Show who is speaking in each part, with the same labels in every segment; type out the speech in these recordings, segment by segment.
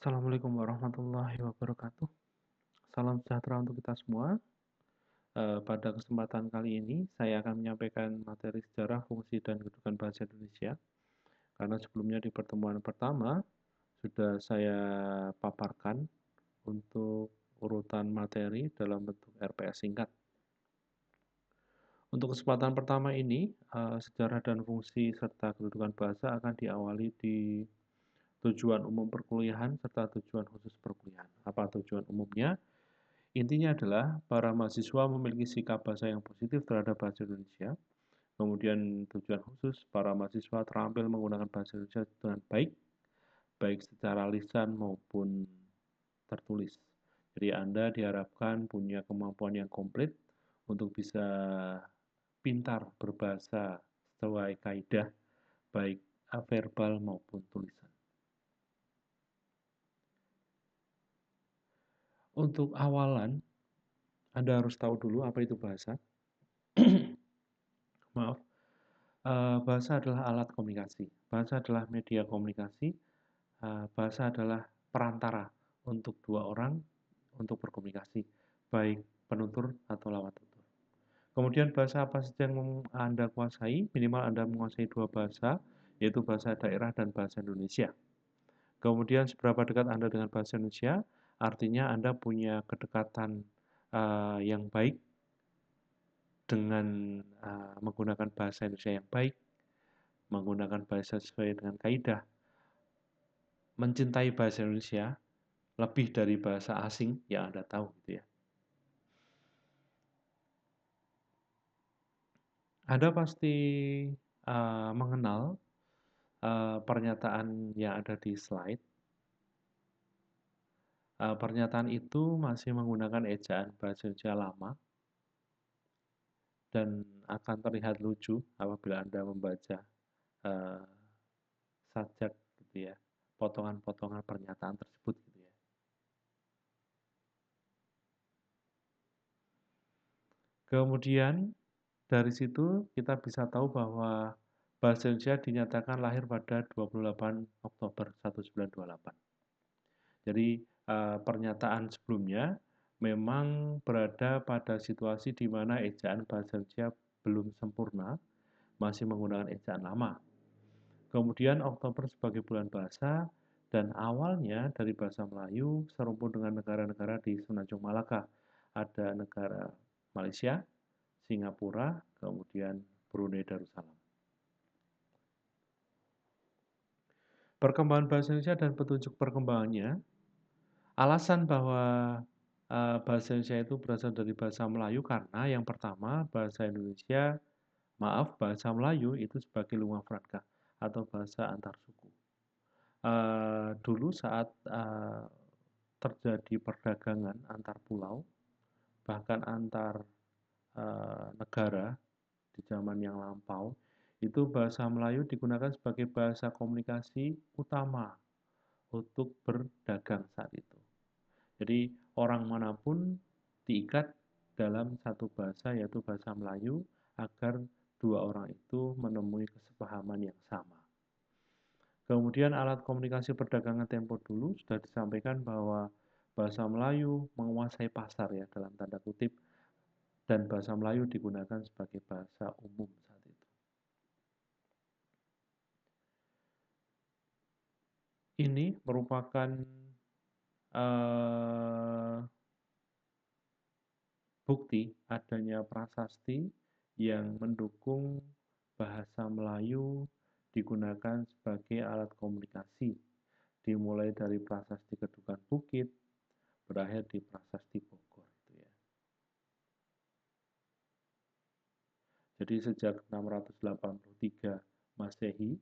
Speaker 1: Assalamualaikum warahmatullahi wabarakatuh. Salam sejahtera untuk kita semua. Pada kesempatan kali ini, saya akan menyampaikan materi sejarah, fungsi, dan kedudukan bahasa Indonesia. Karena sebelumnya di pertemuan pertama, sudah saya paparkan untuk urutan materi dalam bentuk RPS singkat. Untuk kesempatan pertama ini, sejarah dan fungsi serta kedudukan bahasa akan diawali di tujuan umum perkuliahan serta tujuan khusus perkuliahan. Apa tujuan umumnya? Intinya adalah para mahasiswa memiliki sikap bahasa yang positif terhadap bahasa Indonesia. Kemudian tujuan khusus, para mahasiswa terampil menggunakan bahasa Indonesia dengan baik, baik secara lisan maupun tertulis. Jadi Anda diharapkan punya kemampuan yang komplit untuk bisa pintar berbahasa sesuai kaidah, baik verbal maupun tulisan. Untuk awalan, Anda harus tahu dulu apa itu bahasa. Maaf, bahasa adalah alat komunikasi. Bahasa adalah media komunikasi. Bahasa adalah perantara untuk dua orang untuk berkomunikasi, baik penutur atau lawan tutur. Kemudian bahasa apa saja yang Anda kuasai? Minimal Anda menguasai dua bahasa, yaitu bahasa daerah dan bahasa Indonesia. Kemudian seberapa dekat Anda dengan bahasa Indonesia? Artinya Anda punya kedekatan yang baik dengan menggunakan bahasa Indonesia yang baik, menggunakan bahasa sesuai dengan kaidah, mencintai bahasa Indonesia lebih dari bahasa asing yang Anda tahu gitu ya. Anda pasti mengenal pernyataan yang ada di slide. Pernyataan itu masih menggunakan ejaan bahasa Indonesia lama dan akan terlihat lucu apabila Anda membaca uh, sajak gitu ya, potongan-potongan pernyataan tersebut gitu ya. Kemudian dari situ kita bisa tahu bahwa bahasa Indonesia dinyatakan lahir pada 28 Oktober 1928. Jadi pernyataan sebelumnya memang berada pada situasi di mana ejaan bahasa Indonesia belum sempurna, masih menggunakan ejaan lama. Kemudian Oktober sebagai bulan bahasa dan awalnya dari bahasa Melayu serumpun dengan negara-negara di Semenanjung Malaka. Ada negara Malaysia, Singapura, kemudian Brunei Darussalam. Perkembangan bahasa Indonesia dan petunjuk perkembangannya, alasan bahwa bahasa Indonesia itu berasal dari bahasa Melayu karena yang pertama bahasa Melayu itu sebagai lingua franca atau bahasa antar suku. Dulu saat terjadi perdagangan antar pulau, bahkan antar negara di zaman yang lampau, itu bahasa Melayu digunakan sebagai bahasa komunikasi utama untuk berdagang saat itu. Jadi orang manapun diikat dalam satu bahasa yaitu bahasa Melayu agar dua orang itu menemui kesepahaman yang sama. Kemudian alat komunikasi perdagangan tempo dulu sudah disampaikan bahwa bahasa Melayu menguasai pasar ya dalam tanda kutip dan bahasa Melayu digunakan sebagai bahasa umum saat itu. Ini merupakan eh, bukti adanya prasasti yang mendukung bahasa Melayu digunakan sebagai alat komunikasi, dimulai dari prasasti Kedukan Bukit, berakhir di prasasti Bogor. Gitu ya. Jadi sejak 683 Masehi,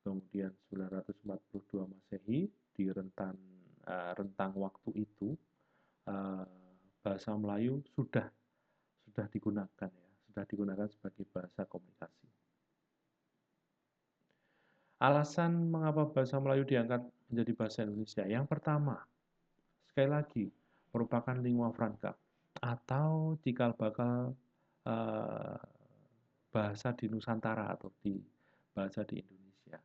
Speaker 1: kemudian 942 Masehi, di rentang waktu itu uh, bahasa Melayu sudah digunakan ya, sudah digunakan sebagai bahasa komunikasi. Alasan mengapa bahasa Melayu diangkat menjadi bahasa Indonesia. Yang pertama, sekali lagi, merupakan lingua franca atau cikal bakal uh, bahasa di Nusantara atau di bahasa di Indonesia.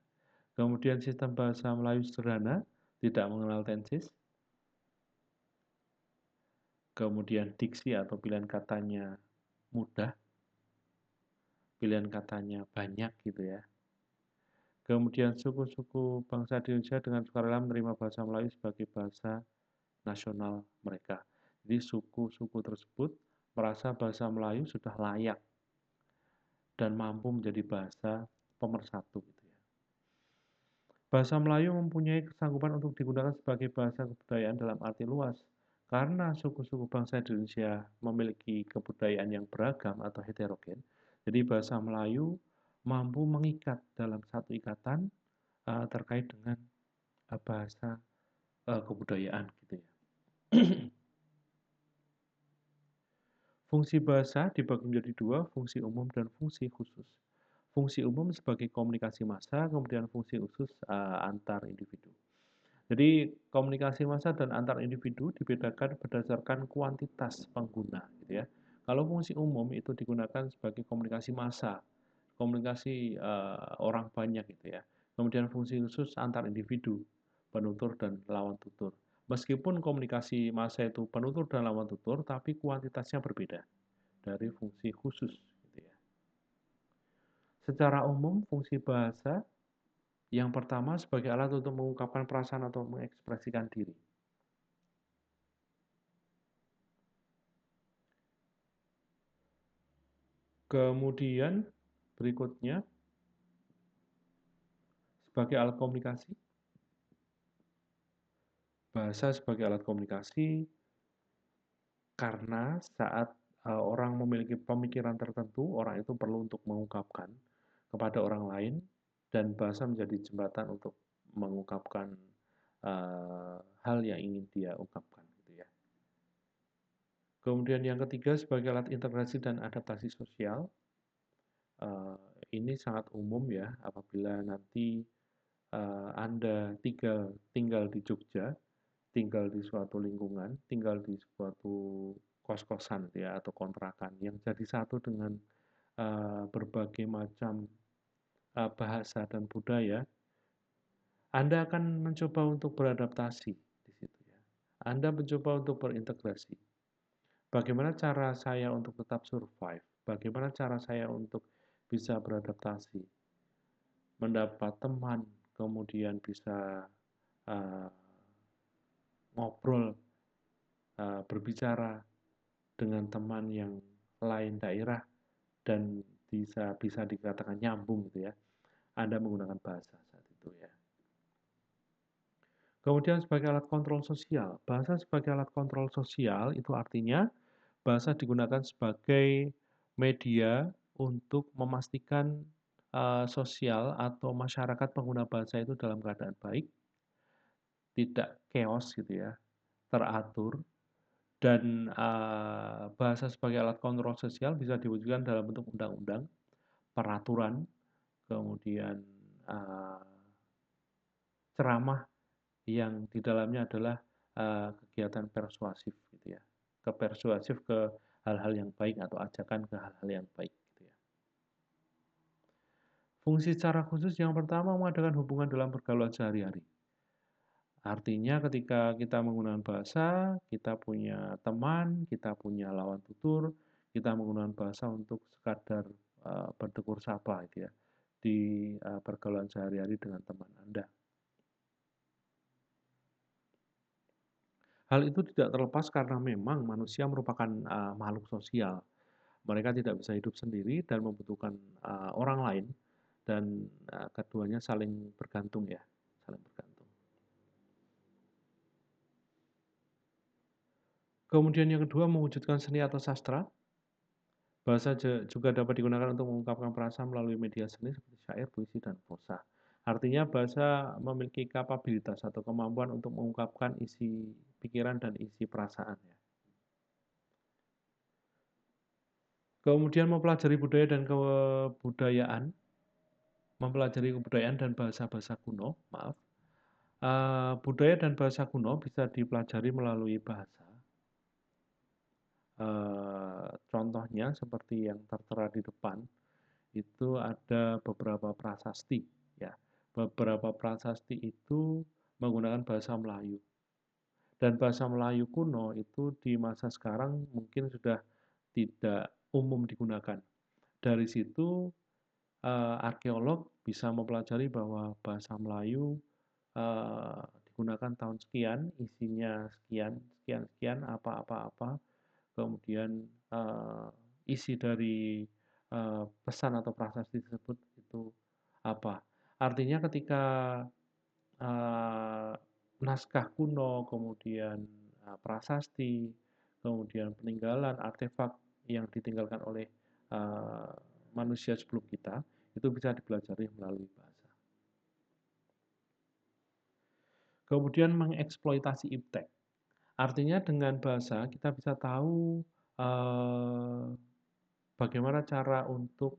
Speaker 1: Kemudian sistem bahasa Melayu sederhana, tidak mengenal tenses, kemudian diksi atau pilihan katanya mudah, pilihan katanya banyak gitu ya. Kemudian suku-suku bangsa di Indonesia dengan sukarela menerima bahasa Melayu sebagai bahasa nasional mereka. Jadi suku-suku tersebut merasa bahasa Melayu sudah layak dan mampu menjadi bahasa pemersatu gitu ya. Bahasa Melayu mempunyai kesanggupan untuk digunakan sebagai bahasa kebudayaan dalam arti luas. Karena suku-suku bangsa Indonesia memiliki kebudayaan yang beragam atau heterogen, jadi bahasa Melayu mampu mengikat dalam satu ikatan terkait dengan bahasa kebudayaan gitu ya. Fungsi bahasa dibagi menjadi dua, fungsi umum dan fungsi khusus. Fungsi umum sebagai komunikasi massa, kemudian fungsi khusus antar individu. Jadi komunikasi massa dan antar individu dibedakan berdasarkan kuantitas pengguna, gitu ya. Kalau fungsi umum itu digunakan sebagai komunikasi massa, komunikasi orang banyak, gitu ya. Kemudian fungsi khusus antar individu, penutur dan lawan tutur. Meskipun komunikasi massa itu penutur dan lawan tutur, tapi kuantitasnya berbeda dari fungsi khusus, gitu ya. Secara umum, fungsi bahasa yang pertama sebagai alat untuk mengungkapkan perasaan atau mengekspresikan diri. Kemudian berikutnya sebagai alat komunikasi, bahasa sebagai alat komunikasi karena saat orang memiliki pemikiran tertentu, orang itu perlu untuk mengungkapkan kepada orang lain dan bahasa menjadi jembatan untuk mengungkapkan hal yang ingin dia ungkapkan gitu ya. Kemudian yang ketiga sebagai alat integrasi dan adaptasi sosial, ini sangat umum ya apabila nanti Anda tinggal di Jogja, tinggal di suatu lingkungan, tinggal di suatu kos-kosan ya atau kontrakan yang jadi satu dengan berbagai macam bahasa dan budaya, Anda akan mencoba untuk beradaptasi di situ ya. Anda mencoba untuk berintegrasi. Bagaimana cara saya untuk tetap survive? Bagaimana cara saya untuk bisa beradaptasi? Mendapat teman, kemudian bisa uh, ngobrol, berbicara dengan teman yang lain daerah dan bisa bisa dikatakan nyambung gitu ya. Anda menggunakan bahasa saat itu ya. Kemudian sebagai alat kontrol sosial, bahasa sebagai alat kontrol sosial itu artinya bahasa digunakan sebagai media untuk memastikan sosial atau masyarakat pengguna bahasa itu dalam keadaan baik, tidak chaos gitu ya, teratur, dan bahasa sebagai alat kontrol sosial bisa diwujudkan dalam bentuk undang-undang, peraturan, kemudian ceramah yang di dalamnya adalah kegiatan persuasif gitu ya, persuasif ke hal-hal yang baik atau ajakan ke hal-hal yang baik gitu ya. Fungsi secara khusus yang pertama mengadakan hubungan dalam pergaulan sehari-hari. Artinya ketika kita menggunakan bahasa, kita punya teman, kita punya lawan tutur, kita menggunakan bahasa untuk sekadar bertegur sapa gitu ya di pergaulan sehari-hari dengan teman Anda. Hal itu tidak terlepas karena memang manusia merupakan makhluk sosial. Mereka tidak bisa hidup sendiri dan membutuhkan orang lain dan keduanya saling bergantung ya, saling bergantung. Kemudian yang kedua mewujudkan seni atau sastra. Bahasa juga dapat digunakan untuk mengungkapkan perasaan melalui media seni seperti syair, puisi, dan prosa. Artinya bahasa memiliki kapabilitas atau kemampuan untuk mengungkapkan isi pikiran dan isi perasaan ya. Kemudian mempelajari budaya dan kebudayaan, mempelajari kebudayaan dan bahasa-bahasa kuno, maaf. Budaya dan bahasa kuno bisa dipelajari melalui bahasa. Contohnya seperti yang tertera di depan, itu ada beberapa prasasti ya. Beberapa prasasti itu menggunakan bahasa Melayu. Dan bahasa Melayu kuno itu di masa sekarang mungkin sudah tidak umum digunakan. Dari situ arkeolog bisa mempelajari bahwa bahasa Melayu digunakan tahun sekian, isinya sekian, sekian, sekian, apa, kemudian isi dari pesan atau prasasti tersebut itu apa. Artinya ketika eh, naskah kuno, kemudian prasasti, kemudian peninggalan, artefak yang ditinggalkan oleh eh, manusia sebelum kita, itu bisa dipelajari melalui bahasa. Kemudian mengeksploitasi iptek. Artinya dengan bahasa kita bisa tahu eh, bagaimana cara untuk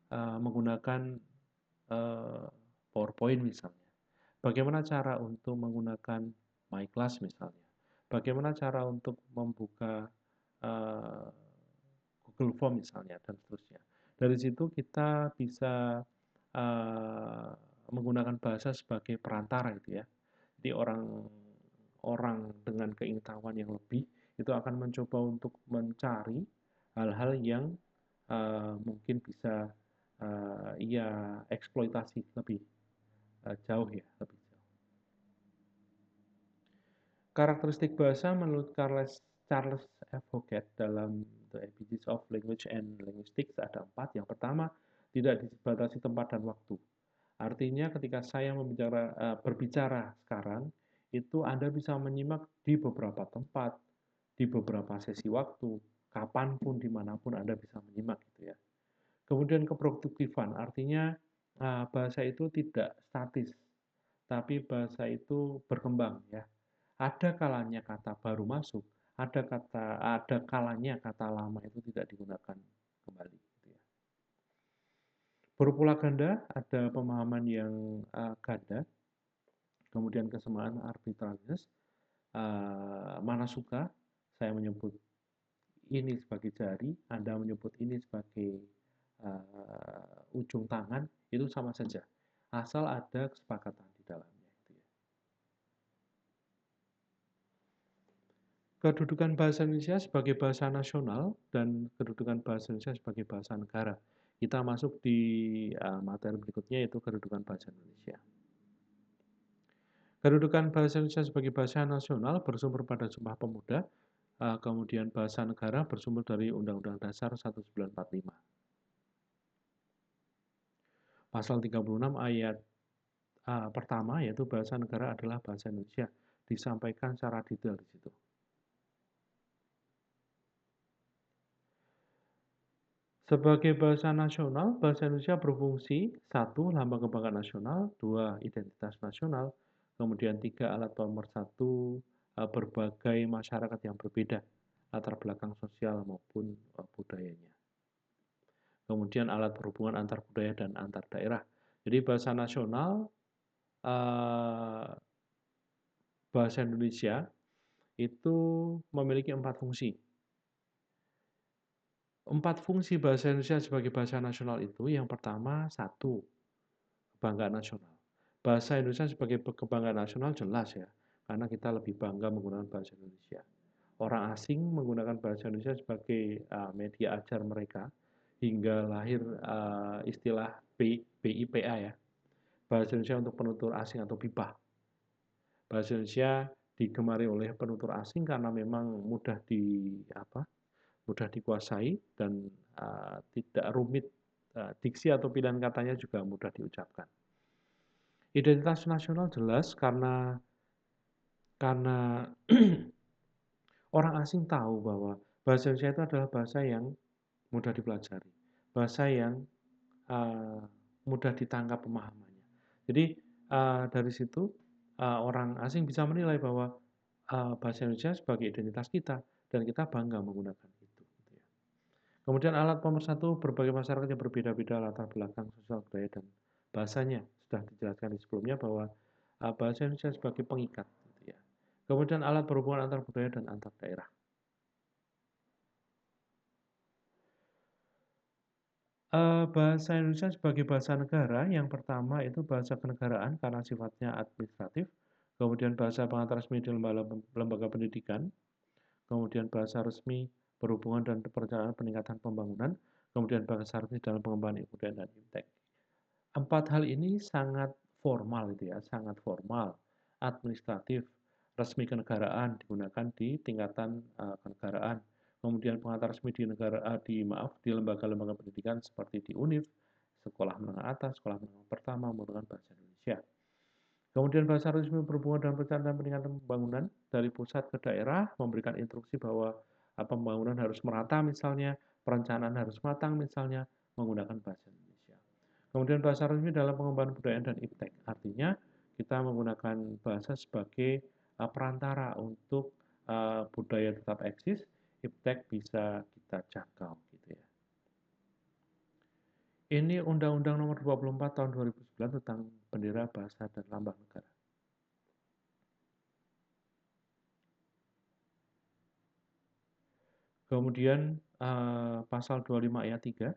Speaker 1: menggunakan eh, PowerPoint misalnya. Bagaimana cara untuk menggunakan My Class misalnya. Bagaimana cara untuk membuka eh, Google Form misalnya dan seterusnya. Dari situ kita bisa eh, menggunakan bahasa sebagai perantara gitu ya. Jadi orang dengan keingintahuan yang lebih itu akan mencoba untuk mencari hal-hal yang mungkin bisa ia eksploitasi lebih jauh ya, lebih jauh. Karakteristik bahasa menurut Charles F. Hockett dalam The Epicures of Language and Linguistics ada 4. Yang pertama, tidak dibatasi tempat dan waktu. Artinya ketika saya berbicara sekarang, itu Anda bisa menyimak di beberapa tempat, di beberapa sesi waktu, kapanpun, dimanapun Anda bisa menyimak gitu ya. Kemudian keproduktifan, artinya bahasa itu tidak statis, tapi bahasa itu berkembang ya. Ada kalanya kata baru masuk, ada kalanya kata lama itu tidak digunakan kembali. Gitu ya. Berpola ganda ada pemahaman yang ganda, kemudian kesamaan arbitrarius, mana suka saya menyebut ini sebagai jari, Anda menyebut ini sebagai ujung tangan, itu sama saja. Asal ada kesepakatan di dalamnya. Gitu ya. Kedudukan bahasa Indonesia sebagai bahasa nasional dan kedudukan bahasa Indonesia sebagai bahasa negara. Kita masuk di materi berikutnya yaitu kedudukan bahasa Indonesia. Kedudukan bahasa Indonesia sebagai bahasa nasional bersumber pada Sumpah Pemuda, kemudian bahasa negara bersumber dari Undang-Undang Dasar 1945. Pasal 36 ayat pertama yaitu bahasa negara adalah bahasa Indonesia. Disampaikan secara detail di situ. Sebagai bahasa nasional, bahasa Indonesia berfungsi 1. Lambang kebanggaan nasional, 2. Identitas nasional, kemudian 3. Alat pemersatu berbagai masyarakat yang berbeda, latar belakang sosial maupun budayanya. Kemudian alat perhubungan antar budaya dan antar daerah. Jadi bahasa nasional, bahasa Indonesia itu memiliki 4 fungsi. 4 fungsi bahasa Indonesia sebagai bahasa nasional itu yang pertama, 1. Kebanggaan nasional. Bahasa Indonesia sebagai kebanggaan nasional jelas ya, karena kita lebih bangga menggunakan bahasa Indonesia. Orang asing menggunakan bahasa Indonesia sebagai media ajar mereka hingga lahir istilah BIPA ya, bahasa Indonesia untuk penutur asing atau BIPA. Bahasa Indonesia digemari oleh penutur asing karena memang mudah dikuasai dan tidak rumit, diksi atau pilihan katanya juga mudah diucapkan. Identitas nasional jelas karena orang asing tahu bahwa bahasa Indonesia itu adalah bahasa yang mudah dipelajari, bahasa yang mudah ditangkap pemahamannya. Jadi dari situ orang asing bisa menilai bahwa bahasa Indonesia sebagai identitas kita dan kita bangga menggunakan itu. Gitu ya. Kemudian alat pemersatu berbagai masyarakat yang berbeda-beda latar belakang sosial budaya dan bahasanya sudah dijelaskan di sebelumnya bahwa bahasa Indonesia sebagai pengikat. Gitu ya. Kemudian alat berhubungan antar budaya dan antar daerah. Bahasa Indonesia sebagai bahasa negara, yang pertama itu bahasa kenegaraan karena sifatnya administratif, kemudian bahasa pengantar resmi di lembaga pendidikan, kemudian bahasa resmi berhubungan dan perencanaan peningkatan pembangunan, kemudian bahasa resmi dalam pengembangan ilmu budaya dan iptek. Empat hal ini sangat formal itu ya, sangat formal, administratif, resmi kenegaraan digunakan di tingkatan kenegaraan. Kemudian pengantar resmi di di lembaga-lembaga pendidikan seperti di UNIF, sekolah menengah atas, sekolah menengah pertama menggunakan bahasa Indonesia. Kemudian bahasa resmi berhubungan dengan perencanaan dan peningkatan pembangunan dari pusat ke daerah memberikan instruksi bahwa pembangunan harus merata misalnya, perencanaan harus matang misalnya menggunakan bahasa Indonesia. Kemudian bahasa resmi dalam pengembangan budaya dan iptek, artinya kita menggunakan bahasa sebagai perantara untuk budaya tetap eksis, iptek bisa kita jangkau gitu ya. Ini Undang-Undang Nomor 24 Tahun 2009 tentang Bendera, Bahasa, dan Lambang Negara. Kemudian pasal 25 ayat 3,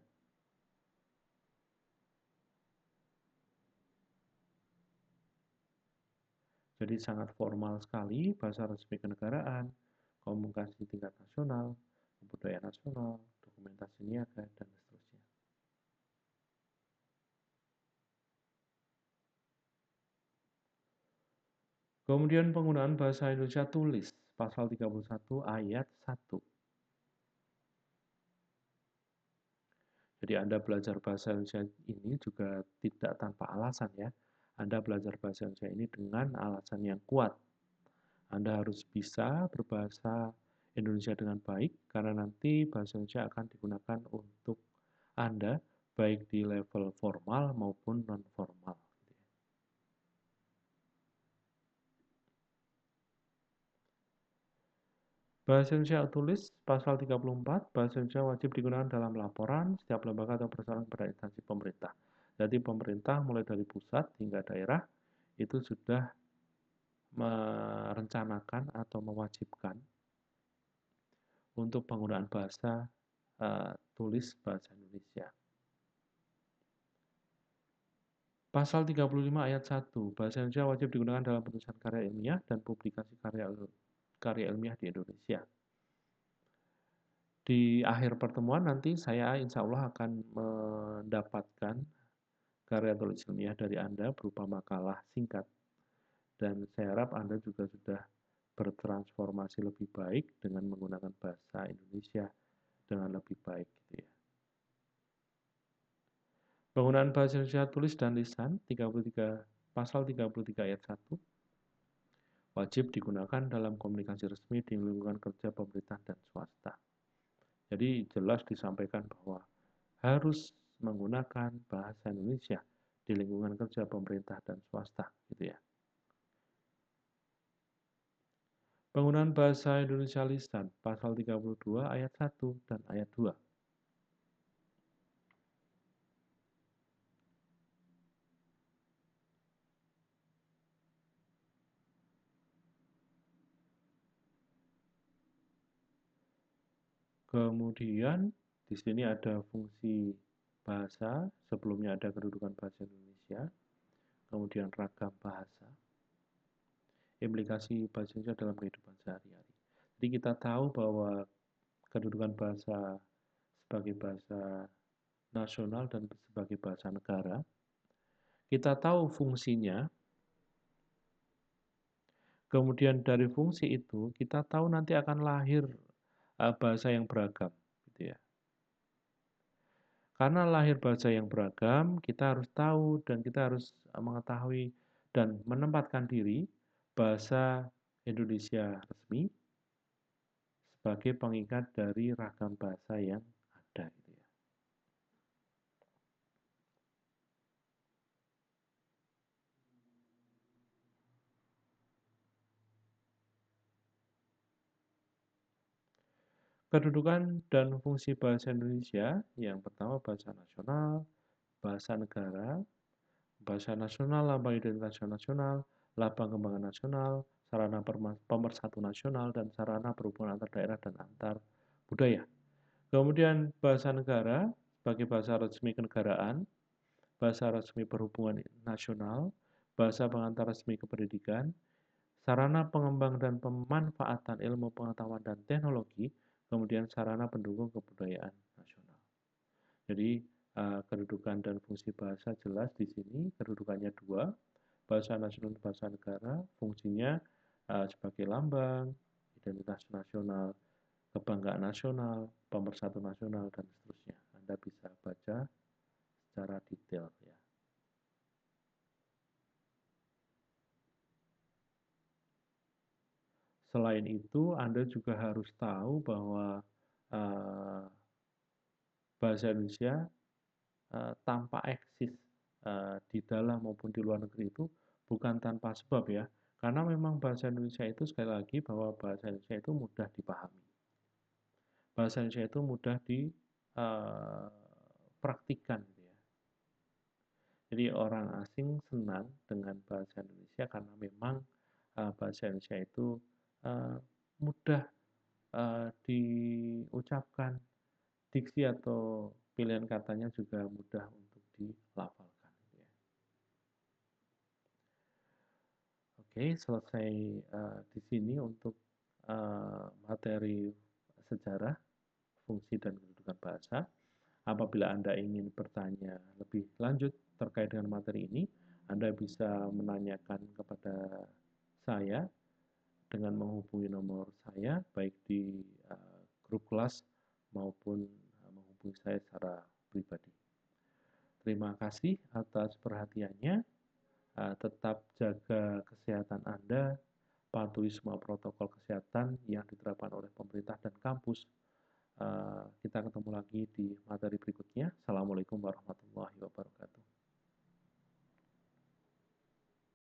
Speaker 1: jadi sangat formal sekali bahasa resmi kenegaraan, komunikasi tingkat nasional, kebudayaan nasional, dokumentasi niaga, dan seterusnya. Kemudian penggunaan bahasa Indonesia tulis, pasal 31 ayat 1. Jadi Anda belajar bahasa Indonesia ini juga tidak tanpa alasan ya. Anda belajar bahasa Indonesia ini dengan alasan yang kuat. Anda harus bisa berbahasa Indonesia dengan baik karena nanti bahasa Indonesia akan digunakan untuk Anda baik di level formal maupun non formal. Bahasa Indonesia tulis pasal 34, bahasa Indonesia wajib digunakan dalam laporan setiap lembaga atau perusahaan pada instansi pemerintah. Jadi pemerintah mulai dari pusat hingga daerah itu sudah merencanakan atau mewajibkan untuk penggunaan bahasa tulis bahasa Indonesia. Pasal 35 ayat 1, bahasa Indonesia wajib digunakan dalam penulisan karya ilmiah dan publikasi karya ilmiah di Indonesia. Di akhir pertemuan nanti saya insya Allah akan mendapatkan karya tulis ilmiah dari Anda berupa makalah singkat. Dan saya harap Anda juga sudah bertransformasi lebih baik dengan menggunakan bahasa Indonesia dengan lebih baik gitu ya. Penggunaan bahasa Indonesia tulis dan lisan 33 pasal 33 ayat 1 wajib digunakan dalam komunikasi resmi di lingkungan kerja pemerintah dan swasta. Jadi jelas disampaikan bahwa harus menggunakan bahasa Indonesia di lingkungan kerja pemerintah dan swasta gitu ya. Penggunaan bahasa Indonesia lisan pasal 32 ayat 1 dan ayat 2. Kemudian di sini ada fungsi bahasa, sebelumnya ada kedudukan bahasa Indonesia, kemudian ragam bahasa, implikasi bahasa Indonesia dalam kehidupan sehari-hari. Jadi kita tahu bahwa kedudukan bahasa sebagai bahasa nasional dan sebagai bahasa negara, kita tahu fungsinya, kemudian dari fungsi itu kita tahu nanti akan lahir bahasa yang beragam, gitu ya. Karena lahir bahasa yang beragam, kita harus tahu dan kita harus mengetahui dan menempatkan diri bahasa Indonesia resmi sebagai pengikat dari ragam bahasa yang ada. Gitu ya. Kedudukan dan fungsi bahasa Indonesia, yang pertama bahasa nasional, bahasa negara, bahasa nasional, lambang identitas nasional, lambang kembangan nasional, sarana pemersatu nasional, dan sarana berhubungan antar daerah dan antar budaya. Kemudian bahasa negara sebagai bahasa resmi kenegaraan, bahasa resmi perhubungan nasional, bahasa pengantar resmi kependidikan, sarana pengembang dan pemanfaatan ilmu pengetahuan dan teknologi, kemudian sarana pendukung kebudayaan nasional. Jadi kedudukan dan fungsi bahasa jelas di sini, kedudukannya dua, bahasa nasional dan bahasa negara, fungsinya sebagai lambang, identitas nasional, kebanggaan nasional, pemersatu nasional, dan seterusnya. Anda bisa baca secara detail ya. Selain itu, Anda juga harus tahu bahwa uh, bahasa Indonesia tanpa eksis di dalam maupun di luar negeri itu bukan tanpa sebab ya. Karena memang bahasa Indonesia itu sekali lagi bahwa bahasa Indonesia itu mudah dipahami. Bahasa Indonesia itu mudah dipraktikkan gitu ya. Jadi orang asing senang dengan bahasa Indonesia karena memang bahasa Indonesia itu uh, mudah diucapkan, diksi atau pilihan katanya juga mudah untuk dilafalkan. Ya. Oke, selesai di sini untuk materi sejarah, fungsi dan kedudukan bahasa. Apabila Anda ingin bertanya lebih lanjut terkait dengan materi ini, Anda bisa menanyakan kepada saya dengan menghubungi nomor saya, baik di grup kelas maupun menghubungi saya secara pribadi. Terima kasih atas perhatiannya. Tetap jaga kesehatan Anda, patuhi semua protokol kesehatan yang diterapkan oleh pemerintah dan kampus. Kita ketemu lagi di materi berikutnya. Assalamualaikum warahmatullahi wabarakatuh.